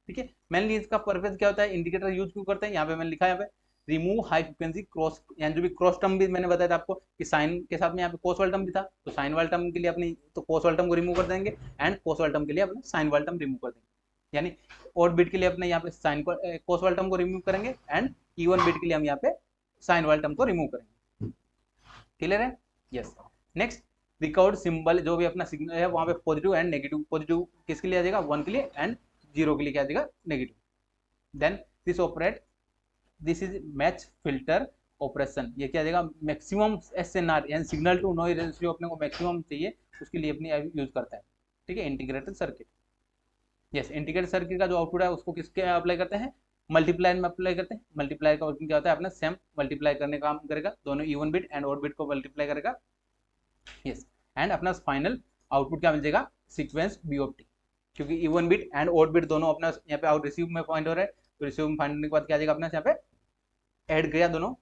ठीक है, मेनली इसका पर्पस क्या होता है, इंडिकेटर यूज क्यों करते हैं, यहाँ पे मैंने लिखा है यहाँ पे रिमूव हाई फ्रिक्वेंसी क्रॉस, यानी जो भी क्रॉस टर्म भी मैंने बताया था आपको कि साइन के साथ में यहाँ पे कोस वाला टर्म भी था, तो साइन वाला टर्म के लिए अपनी तो कोस वाला टर्म को रिमूव कर देंगे एंड कोस वाला टर्म के लिए अपने साइन वाला टर्म रिमूव कर देंगे। यानी ऑड बिट के लिए अपने यहाँ पे साइन को कोस वाला टर्म को रिमूव करेंगे एंड इवन बिट के लिए हम यहाँ पे साइन वाला टर्म को रिमूव करेंगे। क्लियर है? यस। नेक्स्ट, रिकॉर्ड सिंबल जो भी अपना सिग्नल है वहां पे पॉजिटिव एंड नेगेटिव, पॉजिटिव किसके लिए आ जाएगा 1 के लिए एंड 0 के लिए क्या आ जाएगा negative. Then this is match filter operation, ये क्या आ जाएगा मैक्सिमम एसएनआर यानी सिग्नल टू नॉइज रेशियो अपने को मैक्सिमम चाहिए, उसके लिए अपनी यूज करता है। ठीक है, integrated circuit. Yes, integrated circuit का जो आउटपुट है उसको किसके अप्लाई करते हैं, मल्टीप्लायर में अप्लाई करते हैं। मल्टीप्लायर का वर्किंग क्या होता है, अपना सेम मल्टीप्लाई करने का काम करेगा, दोनों even bit and odd bit को मल्टीप्लाई करेगा। यस, एंड अपना फाइनल आउटपुट क्या मिल जाएगा, सीक्वेंस बीओटी, क्योंकि even bit and odd bit दोनों अपना यहाँ पे आउट रिसीव में पॉइंट हो रहा है, तो रिसीव में फाइंड होने के बाद क्या आ जाएगा अपना यहाँ पे ऐड किया दोनों,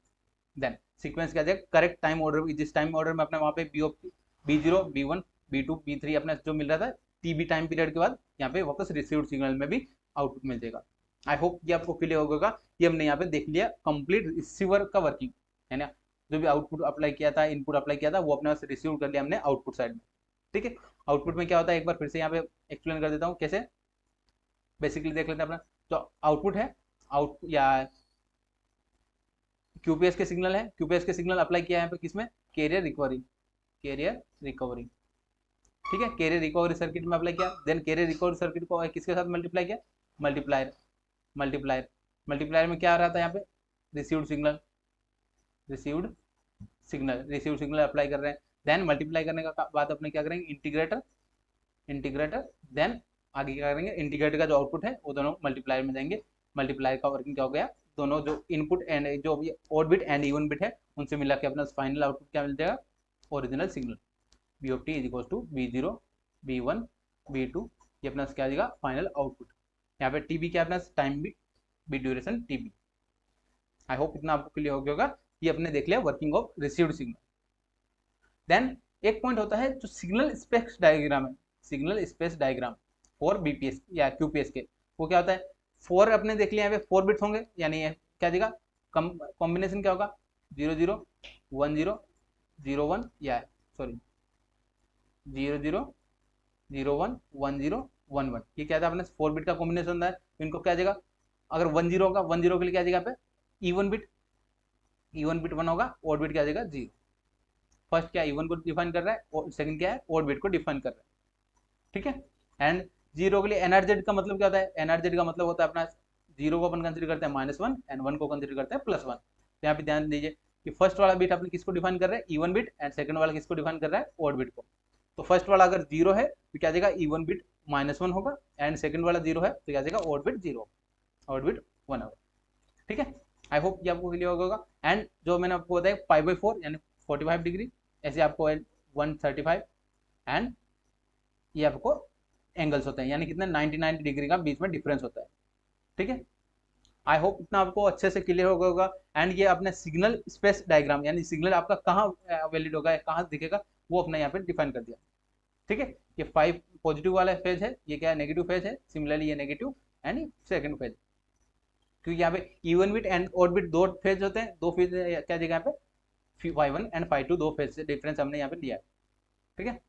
देन सीक्वेंस क्या आ जाएगा करेक्ट टाइम ऑर्डर, जिस टाइम ऑर्डर में अपने वहाँ पे BOT B0 B1 B2 B3 अपना जो मिल रहा था टीबी टाइम पीरियड के बाद यहाँ पे वापस रिसीव्ड सिग्नल में भी आउटपुट मिल जाएगा। आई होप ये आपको क्लियर होगा। ये हमने यहाँ पे देख लिया कंप्लीट रिसीवर का वर्किंग, है ना, जो भी आउटपुट अप्लाई किया था, इनपुट अप्लाई किया था, वो अपने पास रिसीव कर लिया हमने आउटपुट साइड में। ठीक है, आउटपुट में क्या होता है एक बार फिर से यहाँ पे एक्सप्लेन कर देता हूँ कैसे, बेसिकली देख लेते हैं अपना। तो आउटपुट है आउटपुट या क्यूपीएस के सिग्नल है, क्यूपीएस के सिग्नल अप्लाई किया है यहाँ पे किसमें, कैरियर रिकवरी, कैरियर रिकवरी। ठीक है, कैरियर रिकवरी सर्किट में अप्लाई किया, देन कैरियर रिकवरी सर्किट को किसके साथ मल्टीप्लाई किया, मल्टीप्लायर। मल्टीप्लायर मल्टीप्लायर में क्या आ रहा था यहाँ पे, received signal, received signal apply कर रहे हैं। देन मल्टीप्लाई करने का बाद अपने क्या करेंगे, इंटीग्रेटर देन आगे क्या करेंगे, इंटीग्रेटर का जो आउटपुट है वो दोनों मल्टीप्लायर में जाएंगे। मल्टीप्लायर का वर्किंग क्या हो गया, दोनों जो इनपुट एंड जो odd bit and even bit है उनसे मिला के अपना फाइनल आउटपुट क्या मिल जाएगा, original signal BOT is equal to B0 B1 B2, ये अपना क्या आ जाएगा फाइनल आउटपुट। यहाँ पे TB क्या अपना time B duration TB। I hope इतना आपको क्लियर हो गया होगा। ये अपने देख लिया working of received signal. Then एक पॉइंट होता है जो सिग्नल स्पेस डायग्राम है, signal space diagram for BPS या QPS के, वो क्या होता है, 4 अपने देख लिया यहाँ पे 4 बिट्स होंगे, यानी क्या देगा कॉम्बिनेशन क्या होगा 00 10 01 या सॉरी 00 01 10 11, ये क्या था अपने 4 बिट का कॉम्बिनेशन होता है। तो इनको क्या देगा, अगर 10 होगा 10 के लिए क्या देगा पे इवन बिट 1 होगा, ऑड बिट क्या देगा 0। फर्स्ट क्या इवन को डिफाइन कर रहा है और सेकंड क्या है ऑड बिट को डिफाइन कर रहा है। ठीक है, एंड 0 के लिए एनआरजेड का मतलब क्या होता है, एनआरजेड का मतलब होता है अपना 0 को अपन कंसिडर करते हैं -1 एंड 1 को कंसिडर करते हैं +1। तो यहाँ पे ध्यान दीजिए कि फर्स्ट वाला बिट अपने किसको डिफाइन कर रहा है, इवन बिट, एंड सेकंड वाला किसको डिफाइन कर रहा है, ऑड बिट को। तो फर्स्ट वाला अगर 0 है तो क्या देगा इवन बिट -1 होगा, एंड सेकंड वाला 0 है तो क्या देगा ऑड बिट 0, ऑड बिट 1 होगा। ठीक है, आई होप ये आपको क्लियर होगा। एंड जो मैंने आपको बताया 5/4 यानी 45 डिग्री, ऐसे आपको 135 एंड ये आपको एंगल्स होते हैं, यानी कितने 90 डिग्री का बीच में डिफरेंस होता है। ठीक है, आई होप इतना आपको अच्छे से क्लियर हो गया होगा। एंड ये अपने सिग्नल स्पेस डायग्राम यानी सिग्नल आपका कहाँ वैलिड होगा, कहाँ दिखेगा, वो अपने यहाँ पे डिफाइन कर दिया। ठीक है, ये 5 पॉजिटिव वाला फेज है, ये क्या है नेगेटिव फेज है, सिमिलरली ये नेगेटिव एंड सेकंड फेज, क्योंकि यहाँ पे even bit and odd bit 2 phase होते हैं, 2 फेज क्या जगह यहाँ पे phi1 एंड phi2 2 फेज से डिफरेंस हमने यहाँ पे लिया है। ठीक है,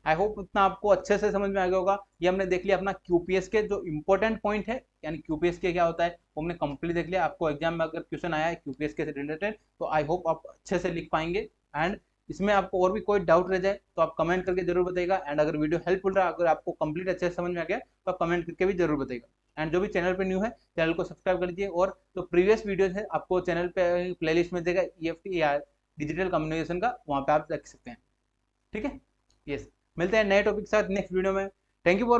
आई होप इतना आपको अच्छे से समझ में आ गया होगा। ये हमने देख लिया अपना QPS के जो इंपॉर्टेंट पॉइंट है, यानी QPS के क्या होता है वो हमने कंप्लीट देख लिया। आपको एग्जाम में अगर क्वेश्चन आया है QPS के रिलेटेड तो आई होप आप अच्छे से लिख पाएंगे। एंड इसमें आपको और भी कोई डाउट रह जाए तो आप कमेंट करके जरूर बताइएगा। एंड अगर वीडियो हेल्पफुल रहा, अगर आपको कंप्लीट अच्छे से समझ में आ गया तो आप कमेंट करके भी जरूर बताइएगा। एंड जो भी चैनल पे न्यू है चैनल को सब्सक्राइब कर लीजिए, और जो प्रीवियस वीडियोज है आपको चैनल पे प्लेलिस्ट में देगा EFT या डिजिटल कम्युनिकेशन का, वहाँ पे आप देख सकते हैं। ठीक है, यस, मिलते हैं नए टॉपिक के साथ नेक्स्ट वीडियो में। Thank you for